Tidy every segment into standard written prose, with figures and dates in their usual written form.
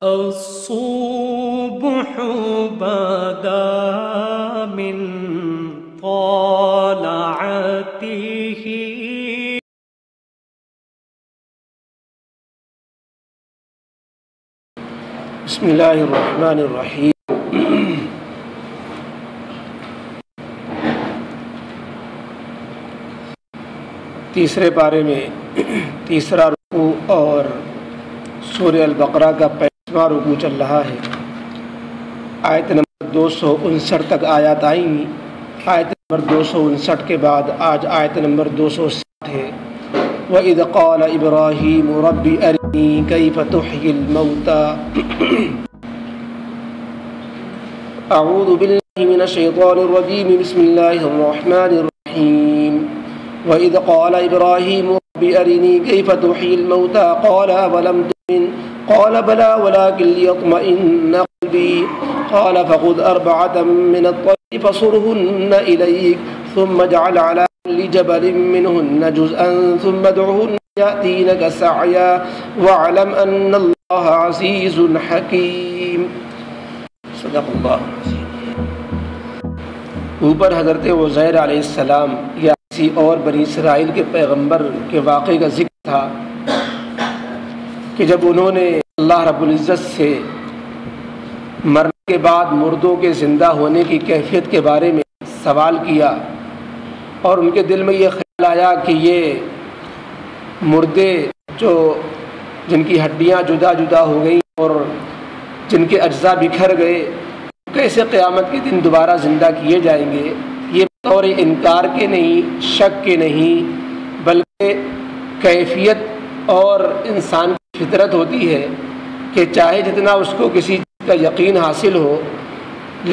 الصبح بدا من طلعته بسم اللہ الرحمن الرحیم۔ تیسرے پارے میں تیسرا رکوع اور سورہ البقرہ کا 25واں رکوع چل رہا ہے۔ آیت نمبر 259 تک آیات آئیں گی۔ آیت نمبر 259 کے بعد آج آیت نمبر 260 ہے۔ وَإِذْ قَالَ إِبْرَاهِيمُ رَبِّ أَرِنِي كَيْفَ تُحْيِي الْمَوْتَى أعوذ بالله من الشيطان الرجيم بسم الله الرحمن الرحيم وإذ قال إبراهيم رب أرني كيف تحيي الموتى قال أولم تؤمن قال بلى ولكن ليطمئن قلبي قال فخذ أربعة من الطير فصرهن إليك ثم اجعل على كل جبل منهن جزءا ثم ادعهن يأتينك سعيا واعلم أن الله عزيز حكيم۔ صدق اللہ۔ اوپر حضرت عزیر علیہ السلام یا کسی اور بنی اسرائیل کے پیغمبر کے واقعے کا ذکر تھا کہ جب انہوں نے اللہ رب العزت سے مرنے کے بعد مردوں کے زندہ ہونے کی کیفیت کے بارے میں سوال کیا اور ان کے دل میں یہ خیال آیا کہ یہ مردے جن کی ہڈیاں جدا جدا ہو گئیں اور جن کے اجزاء بکھر گئے کیسے قیامت کے دن دوبارہ زندہ کیے جائیں گے۔ یہ بطور انکار کے نہیں، شک کے نہیں، بلکہ کیفیت اور انسان کی فطرت ہوتی ہے کہ چاہے جتنا اس کو کسی چیز کا یقین حاصل ہو،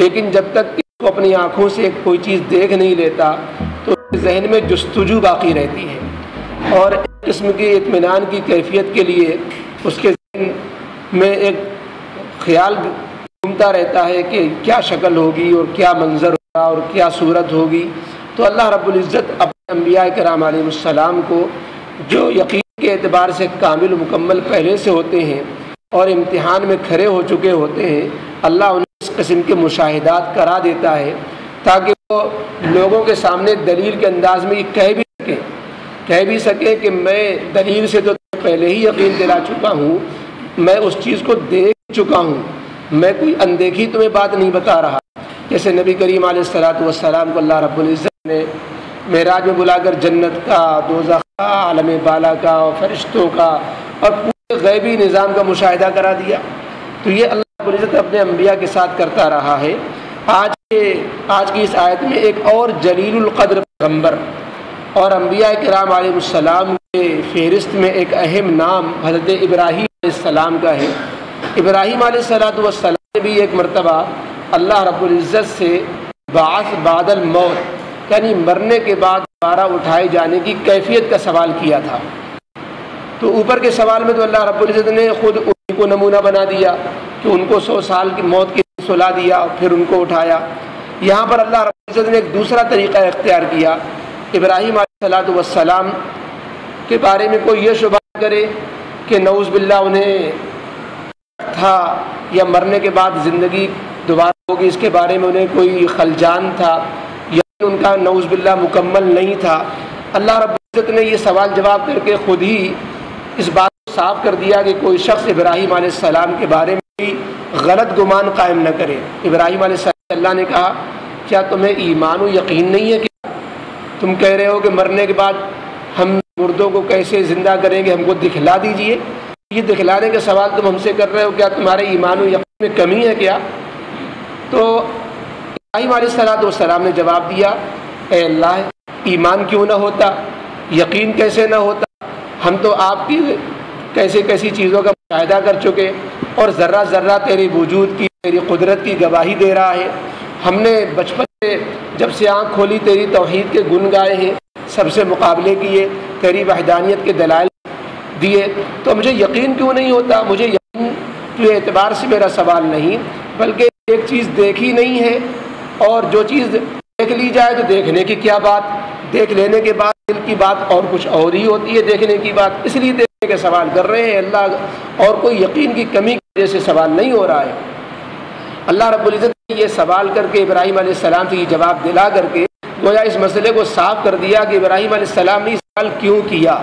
لیکن جب تک کہ وہ اپنی آنکھوں سے کوئی چیز دیکھ نہیں لیتا تو اس کے ذہن میں جستجو باقی رہتی ہے اور ایک قسم کی اطمینان کی کیفیت کے لیے اس کے ذہن میں ایک خیال گھومتا رہتا ہے کہ کیا شکل ہوگی اور کیا منظر ہوگا اور کیا صورت ہوگی۔ تو اللہ رب العزت اپنے انبیاء کرام علیہ السلام کو جو یقین کے اعتبار سے کامل و مکمل پہلے سے ہوتے ہیں اور امتحان میں کھڑے ہو چکے ہوتے ہیں، اللہ انہیں اس قسم کے مشاہدات کرا دیتا ہے تاکہ وہ لوگوں کے سامنے دلیل کے انداز میں یہ کہہ بھی سکیں کہ میں دلیل سے تو پہلے ہی یقین دلا چکا ہوں، میں اس چیز کو دیکھ چکا ہوں، میں کوئی اندیکھی تمہیں بات نہیں بتا رہا۔ جیسے نبی کریم علیہ السلام کو اللہ رب العزت نے معراج میں بلا کر جنت کا، دوزخ کا، عالم بالا کا اور فرشتوں کا اور پورے غیبی نظام کا مشاہدہ کرا دیا، تو یہ اللہ رب العزت اپنے انبیاء کے ساتھ کرتا رہا ہے۔ آج کی اس آیت میں ایک اور جلیل القدر پیغمبر اور انبیاء کرام علیہ السلام کے فہرست میں ایک اہم نام حضرت ابراہیم علیہ السلام کا ہے۔ ابراہیم علیہ السلام نے بھی ایک مرتبہ اللہ رب العزت سے بعث بعد الموت یعنی مرنے کے بعد دوبارہ اٹھائے جانے کی کیفیت کا سوال کیا تھا۔ تو اوپر کے سوال میں تو اللہ رب العزت نے خود انہیں کو نمونہ بنا دیا کہ ان کو 100 سال کی موت کی سلا دیا پھر ان کو اٹھایا۔ یہاں پر اللہ رب العزت نے ایک دوسرا طریقہ اختیار کیا۔ ابراہیم علیہ السلام کے بارے میں کوئی یہ شبہ کرے کہ نعوذ باللہ انہیں تھا یا مرنے کے بعد زندگی دوبارہ ہوگی، اس کے بارے میں انہیں کوئی خلجان تھا یا ان کا نعوذ باللہ مکمل نہیں تھا۔ اللہ رب العزت نے یہ سوال جواب کر کے خود ہی اس بات کو صاف کر دیا کہ کوئی شخص ابراہیم علیہ السلام کے بارے میں بھی غلط گمان قائم نہ کرے۔ ابراہیم علیہ السلام اللہ نے کہا کیا تمہیں ایمان و یقین نہیں ہے کہ تم کہہ رہے ہو کہ مرنے کے بعد ہم مردوں کو کیسے زندہ کریں گے، ہم کو دکھلا دیجئے، یہ دکھلانے کے سوال تم ہم سے کر رہے ہو، کیا تمہارے ایمان و یقین میں کمی ہے کیا؟ تو ابراہیم علیہ السلام نے جواب دیا اے اللہ، ایمان کیوں نہ ہوتا، یقین کیسے نہ ہوتا، ہم تو آپ کی کیسی چیزوں کا مشاہدہ کر چکے اور ذرہ ذرہ تیرے وجود کی، تیری قدرت کی گواہی دے رہا ہے۔ ہم نے بچپن سے جب سے آنکھ کھولی تیری توحید کے گن گائے ہیں، سب سے مقابلے کیے، تیری وحدانیت کے دلائل دیے، تو مجھے یقین کیوں نہیں ہوتا؟ مجھے یقین کے اعتبار سے میرا سوال نہیں، بلکہ ایک چیز دیکھی نہیں ہے اور جو چیز دیکھ لی جائے تو دیکھنے کی کیا بات، دیکھ لینے کے بعد دل کی بات اور کچھ اور ہی ہوتی ہے دیکھنے کی بات، اس لیے دیکھنے کے سوال کر رہے ہیں اللہ، اور کوئی یقین کی کمی کی وجہ سے سوال نہیں ہو رہا ہے۔ اللہ رب العزت نے یہ سوال کر کے ابراہیم علیہ السلام سے یہ جواب دلا کر کے گویا اس مسئلے کو صاف کر دیا کہ ابراہیم علیہ السلام نے سوال کیوں کیا،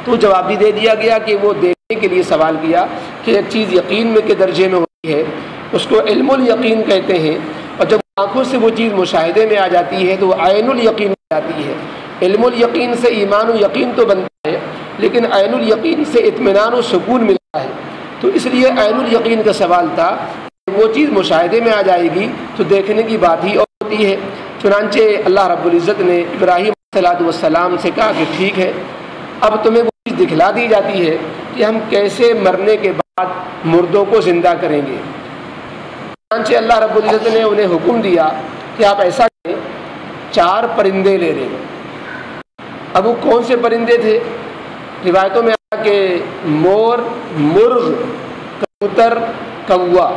تو جواب بھی دے دیا گیا کہ وہ دیکھنے کے لیے سوال کیا کہ ایک چیز یقین میں کے درجے میں ہوتی ہے، اس کو علم الیقین کہتے ہیں، اور جب آنکھوں سے وہ چیز مشاہدے میں آ جاتی ہے تو وہ عین الیقین میں آتی ہے۔ علم الیقین سے ایمان و یقین تو بنتا ہے، لیکن عین الیقین سے اطمینان و سکون ملتا ہے، تو اس لیے عین الیقین کا سوال تھا کہ وہ چیز مشاہدے میں آ جائے گی تو دیکھنے کی بات ہی اور ہوتی ہے۔ چنانچہ اللہ رب العزت نے ابراہیم علیہ السلام سے کہا کہ ٹھیک ہے، اب تمہیں وہ چیز دکھلا دی جاتی ہے کہ ہم کیسے مرنے کے بعد مردوں کو زندہ کریں گے۔ چنانچہ اللہ رب العزت نے انہیں حکم دیا کہ آپ ایسا کریں، 4 پرندے لے لیں۔ اب وہ کون سے پرندے تھے؟ روایتوں میں آیا کہ مور، مرغ، کبوتر، کوا،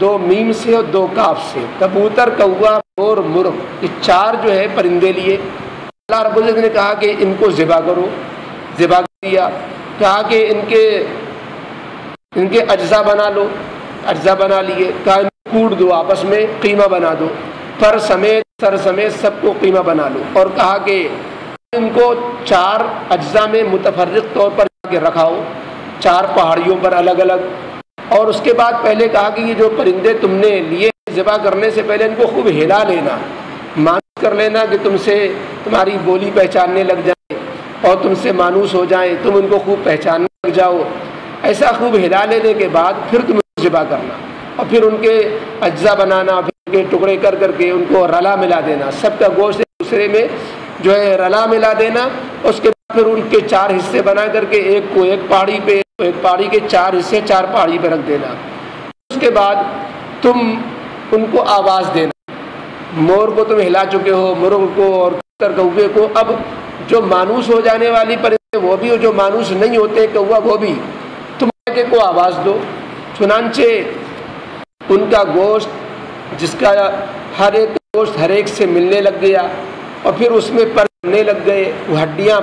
2 میم سے اور 2 کاف سے، کبوتر، کوا، مور، مرغ، یہ 4 جو ہے پرندے لیے۔ اللہ رب العزت نے کہا کہ ان کو ذبح کرو، ذبح کر دیا، کہا کہ ان کے اجزاء بنا لو، اجزاء بنا لیے، کہا ان کو کوٹ دو، آپس میں قیمہ بنا دو، پر سمیت سر سمیت سب کو قیمہ بنا لو، اور کہا کہ ان کو 4 اجزاء میں متفرق طور پر رکھاؤ، 4 پہاڑیوں پر الگ الگ، اور اس کے بعد پہلے کہا کہ یہ جو پرندے تم نے لیے ذبح کرنے سے پہلے ان کو خوب ہلا لینا، مانوس کر لینا کہ تم سے تمہاری بولی پہچاننے لگ جائیں اور تم سے مانوس ہو جائیں، تم ان کو خوب پہچاننے لگ جاؤ، ایسا خوب ہلا لینے کے بعد پھر تم ذبح کرنا، اور پھر ان کے اجزاء بنانا، پھر ان کے ٹکڑے کر کر کے ان کو رلا ملا دینا، سب کا گوشت ایک دوسرے میں جو ہے رلا ملا دینا، اس کے بعد پھر ان کے 4 حصے بنا کر کے ایک کو ایک پہاڑی پہ، ایک پہاڑی کے 4 حصے 4 پہاڑی پہ رکھ دینا، اس کے بعد تم ان کو آواز دینا، مور کو تم ہلا چکے ہو، مرغ کو اور کوے کو، اب جو مانوس ہو جانے والی پرندے وہ بھی، اور جو مانوس نہیں ہوتے کوا وہ بھی، تم کو آواز دو۔ چنانچہ ان کا گوشت، جس کا ہر ایک گوشت ہر ایک سے ملنے لگ گیا، اور پھر اس میں پر ملنے لگ گئے، وہ ہڈیاں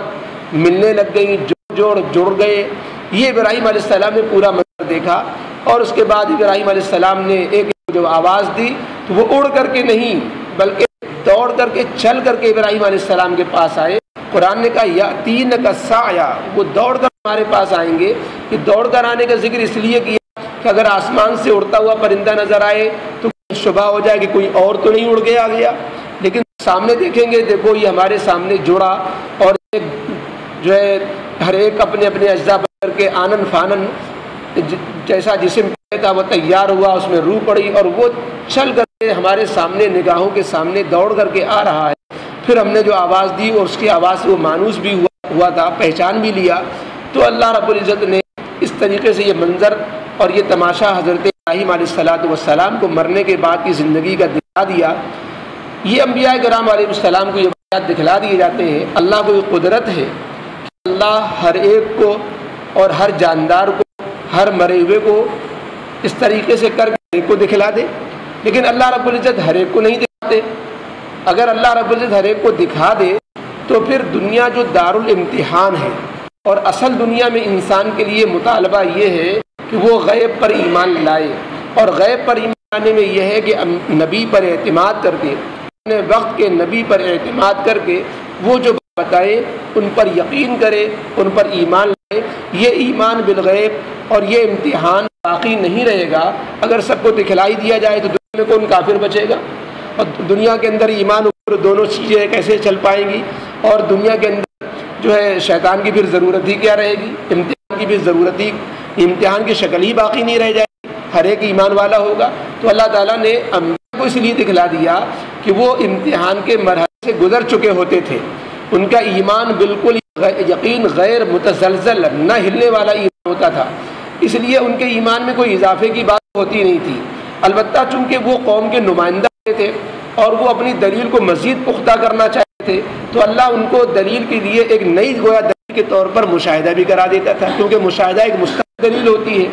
ملنے لگ گئیں، جڑ گئے۔ یہ ابراہیم علیہ السلام نے پورا منظر دیکھا، اور اس کے بعد ابراہیم علیہ السلام نے ایک جو آواز دی تو وہ اڑ کر کے نہیں بلکہ دوڑ کر کے چل کر کے ابراہیم علیہ السلام کے پاس آئے۔ قرآن نے کہا یاتینک سعیا، وہ دوڑ کر ہمارے پاس آئیں گے۔ یہ دوڑ کر آنے کا ذکر اس لیے کیا کہ اگر آسمان سے اڑتا ہوا پرندہ نظر آئے تو شبہ ہو جائے کہ کوئی اور تو نہیں اڑ گیا لیکن سامنے دیکھیں گے، دیکھو یہ ہمارے سامنے جڑا، اور ایک جو ہے ہر ایک اپنے اپنے اجزاء بن کر کے آنن فانن جیسا جسم تھا وہ تیار ہوا، اس میں روح پڑی، اور وہ چل کر کے ہمارے سامنے نگاہوں کے سامنے دوڑ کر کے آ رہا ہے۔ پھر ہم نے جو آواز دی اور اس کی آواز سے وہ مانوس بھی ہوا تھا، پہچان بھی لیا، تو اللہ رب العزت نے اس طریقے سے یہ منظر اور یہ تماشا حضرت ابراہیم علیہ السلام کو مرنے کے بعد کی زندگی کا دکھا دیا۔ یہ انبیاء کرام علیہ السلام کو یہ بات دکھلا دیے جاتے ہیں۔ اللہ کو یہ قدرت ہے کہ اللہ ہر ایک کو اور ہر جاندار کو، ہر مرے ہوئے کو اس طریقے سے کر کے کو دکھلا دے، لیکن اللہ رب العزت ہر ایک کو نہیں دکھاتے۔ اگر اللہ رب العزت ہر ایک کو دکھا دے تو پھر دنیا جو دارالامتحان ہے، اور اصل دنیا میں انسان کے لیے مطالبہ یہ ہے کہ وہ غیب پر ایمان لائے، اور غیب پر ایمان لانے میں یہ ہے کہ نبی پر اعتماد کر کے، اپنے وقت کے نبی پر اعتماد کر کے وہ جو بتائے ان پر یقین کرے، ان پر ایمان لائے۔ یہ ایمان بالغیب اور یہ امتحان باقی نہیں رہے گا۔ اگر سب کو دکھلائی دیا جائے تو دنیا میں کون کافر بچے گا؟ اور دنیا کے اندر ایمان اور دونوں چیزیں کیسے چل پائیں گی؟ اور دنیا کے اندر جو ہے شیطان کی پھر ضرورت ہی کیا رہے گی؟ امتحان کی بھی ضرورت ہی، امتحان کی شکل ہی باقی نہیں رہ جائے گی، ہر ایک ایمان والا ہوگا۔ تو اللہ تعالیٰ نے انبیاء کو اس لیے دکھلا دیا کہ وہ امتحان کے مرحلے سے گزر چکے ہوتے تھے، ان کا ایمان بالکل یقین غیر متزلزل، نہ ہلنے والا ایمان ہوتا تھا، اس لیے ان کے ایمان میں کوئی اضافے کی بات ہوتی نہیں تھی۔ البتہ چونکہ وہ قوم کے نمائندہ تھے اور وہ اپنی دلیل کو مزید پختہ کرنا چاہتے تھے، تو اللہ ان کو دلیل کے لیے ایک نئی گویا دلیل کے طور پر مشاہدہ بھی کرا دیتا تھا، کیونکہ مشاہدہ ایک مستقل دلیل ہوتی ہے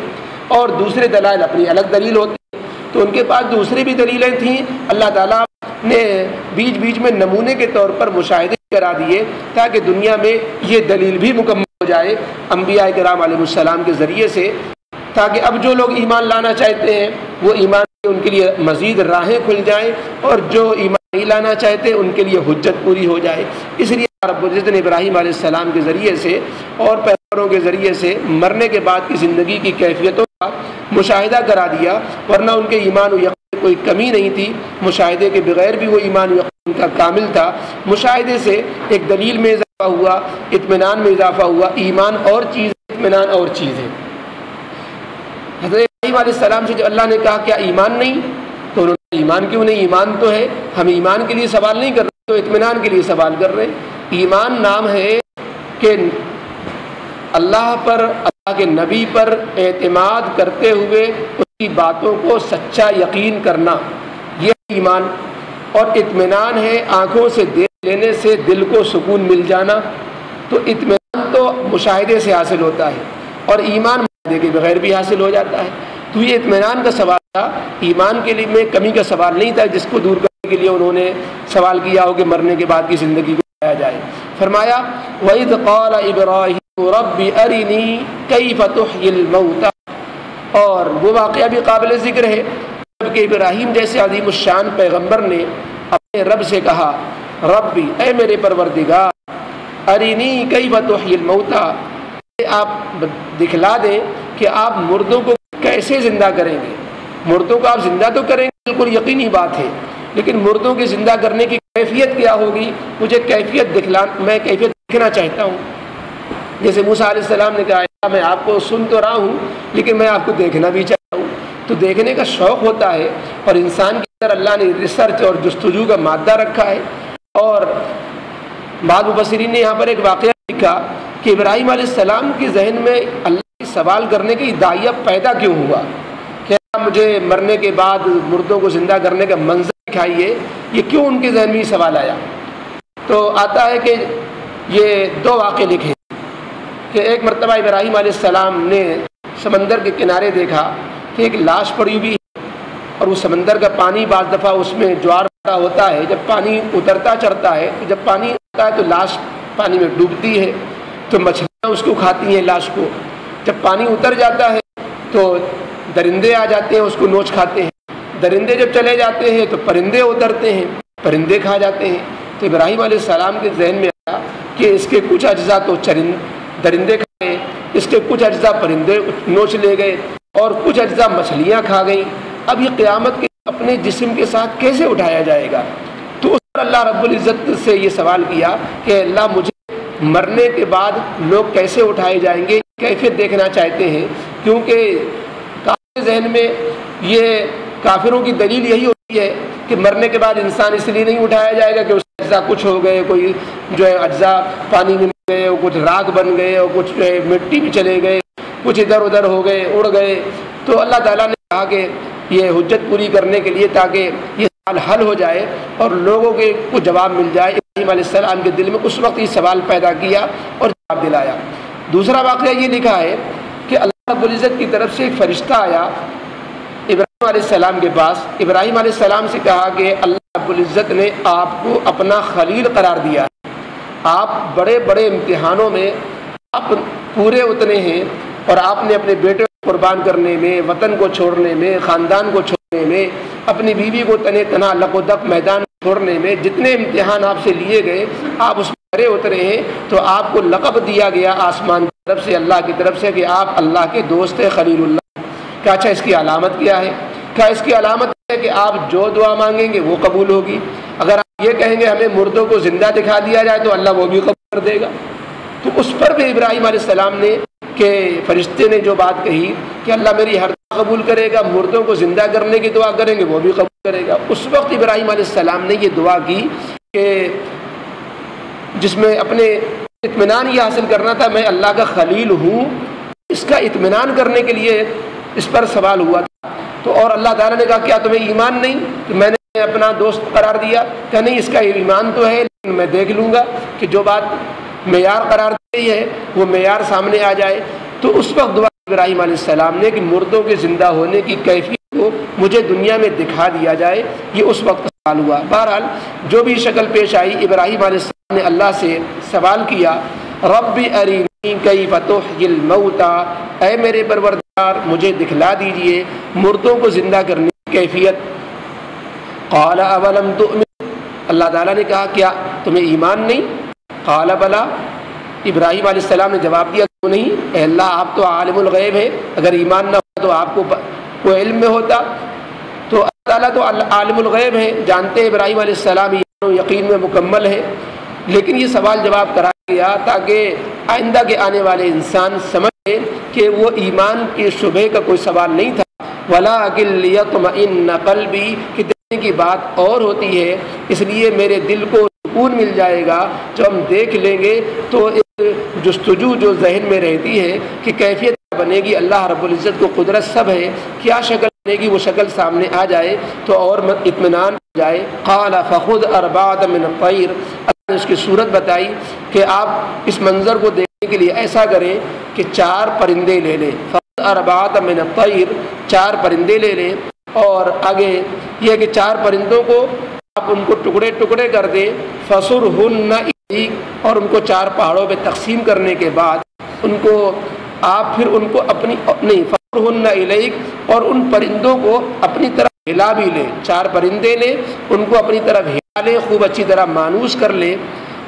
اور دوسرے دلائل اپنی الگ دلیل ہوتی ہے، تو ان کے پاس دوسری بھی دلیلیں تھیں۔ اللہ تعالیٰ نے بیچ بیچ میں نمونے کے طور پر مشاہدے کرا دیے تاکہ دنیا میں یہ دلیل بھی مکمل ہو جائے انبیاء کرام علیہ السلام کے ذریعے سے، تاکہ اب جو لوگ ایمان لانا چاہتے ہیں وہ ایمان ان کے لیے مزید راہیں کھل جائیں، اور جو ایمان نہیں لانا چاہتے ان کے لیے حجت پوری ہو جائے۔ اس لیے رب العزت نے ابراہیم علیہ السلام کے ذریعے سے اور پیغمبروں کے ذریعے سے مرنے کے بعد کی زندگی کی کیفیتوں کا مشاہدہ کرا دیا، ورنہ ان کے ایمان و یقین میں کوئی کمی نہیں تھی، مشاہدے کے بغیر بھی وہ ایمان و یقین کا کامل تھا۔ مشاہدے سے ایک دلیل میں اضافہ ہوا، اطمینان میں اضافہ ہوا۔ ایمان اور چیز، اطمینان اور چیز ہے۔ حضرت ابراہیم علیہ السلام سے جب اللہ نے کہا کیا ایمان نہیں، تو انہوں نے ایمان کیوں نہیں، ایمان تو ہے، ہم ایمان کے لیے سوال نہیں کر رہے تو اطمینان کے لیے سوال کر رہے ہیں۔ ایمان نام ہے کہ اللہ پر، اللہ کے نبی پر اعتماد کرتے ہوئے اس کی باتوں کو سچا یقین کرنا، یہ ایمان۔ اور اطمینان ہے آنکھوں سے دیکھ لینے سے دل کو سکون مل جانا، تو اطمینان تو مشاہدے سے حاصل ہوتا ہے اور ایمان مشاہدے کے بغیر بھی حاصل ہو جاتا ہے۔ تو یہ اطمینان کا سوال تھا، ایمان کے لیے میں کمی کا سوال نہیں تھا جس کو دور کرنے کے لیے انہوں نے سوال کیا ہو کہ مرنے کے بعد کی زندگی کو پایا جائے۔ فرمایا وَإِذْ قَالَ إِبْرَاهِيمُ رَبِّ أَرِنِي كَيْفَ تُحْيِي الْمَوْتَى، اور وہ واقعہ بھی قابل ذکر ہے جبکہ ابراہیم جیسے عظیم الشان پیغمبر نے اپنے رب سے کہا ربی، اے میرے پروردگار، ارینی کیف تحیی الموتى، آپ دکھلا دیں کہ آپ مردوں کو کیسے زندہ کریں گے۔ مردوں کو آپ زندہ تو کریں گے، بالکل یقینی بات ہے، لیکن مردوں کے زندہ کرنے کی کیفیت کیا ہوگی، مجھے کیفیت میں کیفیت دیکھنا چاہتا ہوں۔ جیسے موسیٰ علیہ السلام نے کہا میں آپ کو سن تو رہا ہوں لیکن میں آپ کو دیکھنا بھی چاہتا ہوں، تو دیکھنے کا شوق ہوتا ہے، اور انسان کے اندر اللہ نے ریسرچ اور جستجو کا مادہ رکھا ہے۔ اور بعض مفسرین نے یہاں پر ایک واقعہ لکھا کہ ابراہیم علیہ السلام کے ذہن میں اللہ سے سوال کرنے کی داعیہ پیدا کیوں ہوا، کہ مجھے مرنے کے بعد مردوں کو زندہ کرنے کا منظر دکھائیے، یہ کیوں ان کے ذہن میں یہ سوال آیا؟ تو آتا ہے کہ یہ دو واقعے لکھے کہ ایک مرتبہ ابراہیم علیہ السلام نے سمندر کے کنارے دیکھا کہ ایک لاش پڑی ہوئی ہے، اور وہ سمندر کا پانی بعض دفعہ اس میں جوار ہوتا ہے، جب پانی اترتا چڑھتا ہے تو جب پانی آتا ہے تو لاش پانی میں ڈوبتی ہے، تو مچھلیاں اس کو کھاتی ہیں لاش کو، جب پانی اتر جاتا ہے تو درندے آ جاتے ہیں اس کو نوچ کھاتے ہیں، درندے جب چلے جاتے ہیں تو پرندے اترتے ہیں، پرندے کھا جاتے ہیں۔ تو ابراہیم علیہ السلام کے ذہن میں آیا کہ اس کے کچھ اجزاء تو درندے کھا گئے، اس کے کچھ اجزاء پرندے نوچ لے گئے، اور کچھ اجزاء مچھلیاں کھا گئیں، اب یہ قیامت کے اپنے جسم کے ساتھ کیسے اٹھایا جائے گا؟ تو اس پر اللہ رب العزت سے یہ سوال کیا کہ اللہ مجھے مرنے کے بعد لوگ کیسے اٹھائے جائیں گے کیفیت دیکھنا چاہتے ہیں، کیونکہ کافر ذہن میں یہ کافروں کی دلیل یہی ہوتی ہے کہ مرنے کے بعد انسان اس لیے نہیں اٹھایا جائے گا کہ اس اجزاء کچھ ہو گئے، کوئی جو ہے اجزاء پانی میں گئے، اور کچھ راکھ بن گئے، اور کچھ جو ہے مٹی بھی چلے گئے، کچھ ادھر ادھر ہو گئے، اڑ گئے۔ تو اللہ تعالیٰ نے کہا کہ یہ حجت پوری کرنے کے لیے تاکہ یہ سوال حل ہو جائے اور لوگوں کے کو جواب مل جائے، ابراہیم علیہ السلام کے دل میں اس وقت یہ سوال پیدا کیا اور جواب دلایا۔ دوسرا واقعہ یہ لکھا ہے کہ اللہ رب العزت کی طرف سے ایک فرشتہ آیا ابراہیم علیہ السلام کے پاس، ابراہیم علیہ السلام سے کہا کہ اللہ رب العزت نے آپ کو اپنا خلیل قرار دیا ہے، آپ بڑے بڑے امتحانوں میں آپ پورے اتنے ہیں، اور آپ نے اپنے بیٹے کو قربان کرنے میں، وطن کو چھوڑنے میں، خاندان کو چھوڑنے میں، اپنی بیوی کو تنے تنہا لق و دق میدان چھوڑنے میں، جتنے امتحان آپ سے لیے گئے آپ اس میں بڑے اترے ہیں، تو آپ کو لقب دیا گیا آسمان کی طرف سے، اللہ کی طرف سے، کہ آپ اللہ کے دوست ہیں، خلیل اللہ۔ کہ اچھا اس کی علامت کیا ہے؟ کیا اس کی علامت ہے کہ آپ جو دعا مانگیں گے وہ قبول ہوگی، اگر آپ یہ کہیں گے ہمیں مردوں کو زندہ دکھا دیا جائے تو اللہ وہ بھی قبول کر دے گا۔ تو اس پر بھی ابراہیم علیہ السلام نے کہ فرشتے نے جو بات کہی کہ اللہ میری ہر دعا قبول کرے گا، مردوں کو زندہ کرنے کی دعا کریں گے وہ بھی قبول کرے گا، اس وقت ابراہیم علیہ السلام نے یہ دعا کی کہ جس میں اپنے اطمینان یہ حاصل کرنا تھا میں اللہ کا خلیل ہوں، اس کا اطمینان کرنے کے لیے اس پر سوال ہوا تھا۔ تو اور اللہ تعالیٰ نے کہا کیا تمہیں ایمان نہیں کہ میں نے اپنا دوست قرار دیا؟ کہ نہیں، اس کا ایمان تو ہے لیکن میں دیکھ لوں گا کہ جو بات معیار قرار دی ہے وہ معیار سامنے آ جائے۔ تو اس وقت دعا ابراہیم علیہ السلام نے کہ مردوں کے زندہ ہونے کی کیفیت کو مجھے دنیا میں دکھا دیا جائے، یہ اس وقت سوال ہوا۔ بہرحال جو بھی شکل پیش آئی، ابراہیم علیہ السلام نے اللہ سے سوال کیا، رب ارینی کیف تحیی الموتى، اے میرے پروردگار مجھے دکھلا دیجئے مردوں کو زندہ کرنے کی کیفیت۔ قال اولم تؤمن، اللہ تعالیٰ نے کہا کیا تمہیں ایمان نہیں؟ قال بلا، ابراہیم علیہ السلام نے جواب دیا کیوں نہیں، اے اللہ آپ تو عالم الغیب ہے، اگر ایمان نہ ہوتا تو آپ کو کوئی علم میں ہوتا۔ تو اللہ تعالیٰ تو عالم الغیب ہے، جانتے ہیں ابراہیم علیہ السلام ایمان و یقین میں مکمل ہے، لیکن یہ سوال جواب کرایا گیا تاکہ آئندہ کے آنے والے انسان سمجھے کہ وہ ایمان کے شبہ کا کوئی سوال نہیں تھا۔ وَلَٰكِن لِّيَطْمَئِنَّ قَلْبِي، کہ دیکھنے کی بات اور ہوتی ہے، اس لیے میرے دل کو سکون مل جائے گا۔ جو ہم دیکھ لیں گے تو ایک جستجو جو ذہن میں رہتی ہے کہ کیفیت بنے گی، اللہ رب العزت کو قدرت سب ہے، کیا شکل بنے گی، وہ شکل سامنے آ جائے تو اور اطمینان ہو جائے۔ قال فخذ اربعۃ من الطیر، اللہ نے اس کی صورت بتائی کہ آپ اس منظر کو دیکھنے کے لیے ایسا کریں کہ 4 پرندے لے لیں، فخذ اربعۃ من الطیر، 4 پرندے لے لیں، اور آگے یہ کہ 4 پرندوں کو آپ ان کو ٹکڑے ٹکڑے کر دیں، فصرہن الیک، اور ان کو 4 پہاڑوں پہ تقسیم کرنے کے بعد ان کو آپ پھر ان کو اپنی نہیں فصرہن الیک، اور ان پرندوں کو اپنی طرف ہلا بھی لیں، 4 پرندے لیں، ان کو اپنی طرف ہلا لیں، خوب اچھی طرح مانوس کر لیں،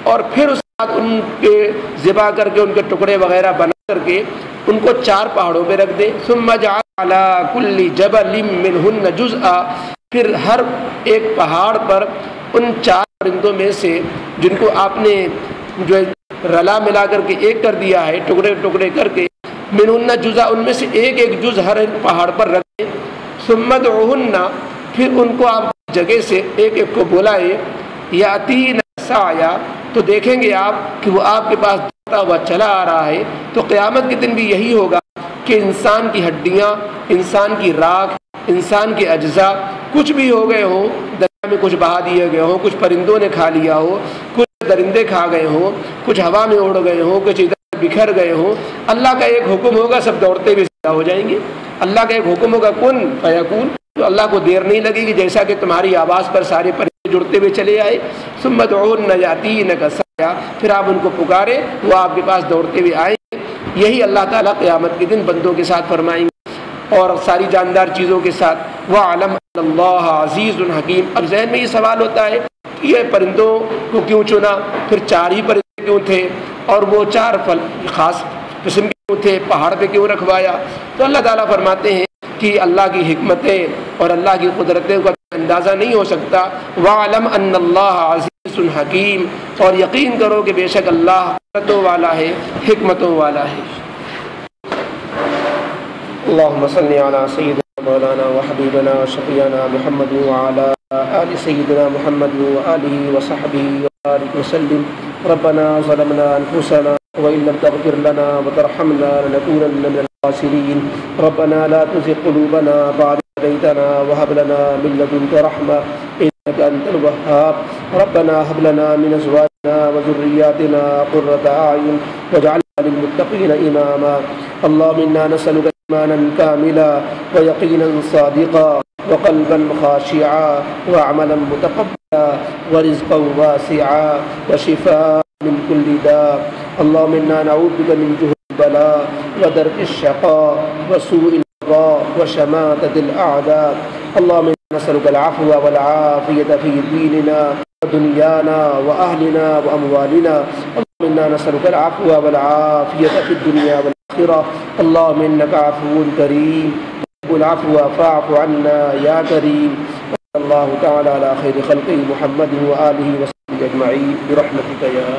اور پھر اس کے بعد ان کے ذبح کر کے ان کے ٹکڑے وغیرہ بنا کر کے ان کو 4 پہاڑوں پہ رکھ دیں۔ ثم جعل علی کل جبل منہن جزءا، پھر ہر ایک پہاڑ پر ان 4 پرندوں میں سے جن کو آپ نے جو رلا ملا کر کے ایک کر دیا ہے، ٹکڑے ٹکڑے کر کے، منہن جزء، ان میں سے ایک ایک جز ہر ایک پہاڑ پر رکھ دیں۔ ثم ادعوہن، پھر ان کو آپ جگہ سے ایک ایک کو بلائے، یاتین سعیا، تو دیکھیں گے آپ کہ وہ آپ کے پاس دوڑتا ہوا چلا آ رہا ہے۔ تو قیامت کے دن بھی یہی ہوگا کہ انسان کی ہڈیاں، انسان کی راکھ، انسان کے اجزاء کچھ بھی ہو گئے ہوں، دریا میں کچھ بہا دیے گئے ہوں، کچھ پرندوں نے کھا لیا ہو، کچھ درندے کھا گئے ہوں، کچھ ہوا میں اڑ گئے ہوں، کچھ ادھر بکھر گئے ہوں، اللہ کا ایک حکم ہوگا، سب دوڑتے ہوئے زندہ ہو جائیں گے۔ اللہ کا ایک حکم ہوگا کن فیکون، تو اللہ کو دیر نہیں لگے گی، جیسا کہ تمہاری آواز پر سارے پرندے جڑتے ہوئے چلے آئے۔ ثم ادعوہن یاتینک سعیا، پھر آپ ان کو پکارے وہ آپ کے پاس دوڑتے ہوئے آئیں گے۔ یہی اللہ تعالیٰ قیامت کے دن بندوں کے ساتھ فرمائیں گے اور ساری جاندار چیزوں کے ساتھ۔ وَاعْلَمْ أَنَّ اللَّهَ عَزِيزٌ حَكِيمٌ، اب ذہن میں یہ سوال ہوتا ہے کہ یہ پرندوں کو کیوں چنا، پھر 4 ہی پرندے کیوں تھے، اور وہ 4 خاص قسم کے کیوں تھے، پہاڑ پہ کیوں رکھوایا؟ تو اللہ تعالیٰ فرماتے ہیں کہ اللہ کی حکمتیں اور اللہ کی قدرتیں کا اندازہ نہیں ہو سکتا۔ وَاعْلَمْ أَنَّ اللَّهَ عَزِيزٌ حَكِيمٌ، اور یقین کرو کہ بے شک اللہ قدرتوں والا ہے، حکمتوں والا ہے۔ اللهم صل على سيدنا مولانا وحبيبنا وشفيعنا محمد وعلى آل سيدنا محمد وآله وصحبه وبارك وسلم۔ ربنا ظلمنا أنفسنا وإن لم تغفر لنا وترحمنا لنكونن من الخاسرين۔ ربنا لا تزغ قلوبنا بعد إذ هديتنا وهب لنا من لدنك رحمة إنك أنت الوهاب۔ ربنا هب لنا من أزواجنا وذرياتنا قرة أعين واجعلنا للمتقين إماما۔ اللهم إنا نسألك إيمانا كاملا ويقينا صادقا وقلبا خاشعا وعملا متقبلا ورزقا واسعا وشفاء من كل داء۔ اللهم إنا نعوذ بك من جهد البلاء ودرك الشقاء وسوء القضاء وشماتة الأعداء۔ اللهم إنا نسألك العفو والعافية في ديننا ودنيانا وأهلنا وأموالنا۔ اللهم إنا نسألك العفو والعافية في الدنيا والآخرة۔ اللهم إنك عفو كريم تحب العفو فاعف عنا يا كريم۔ صلى الله تعالى على خير خلقه محمد وآله وصحبه أجمعين برحمتك يا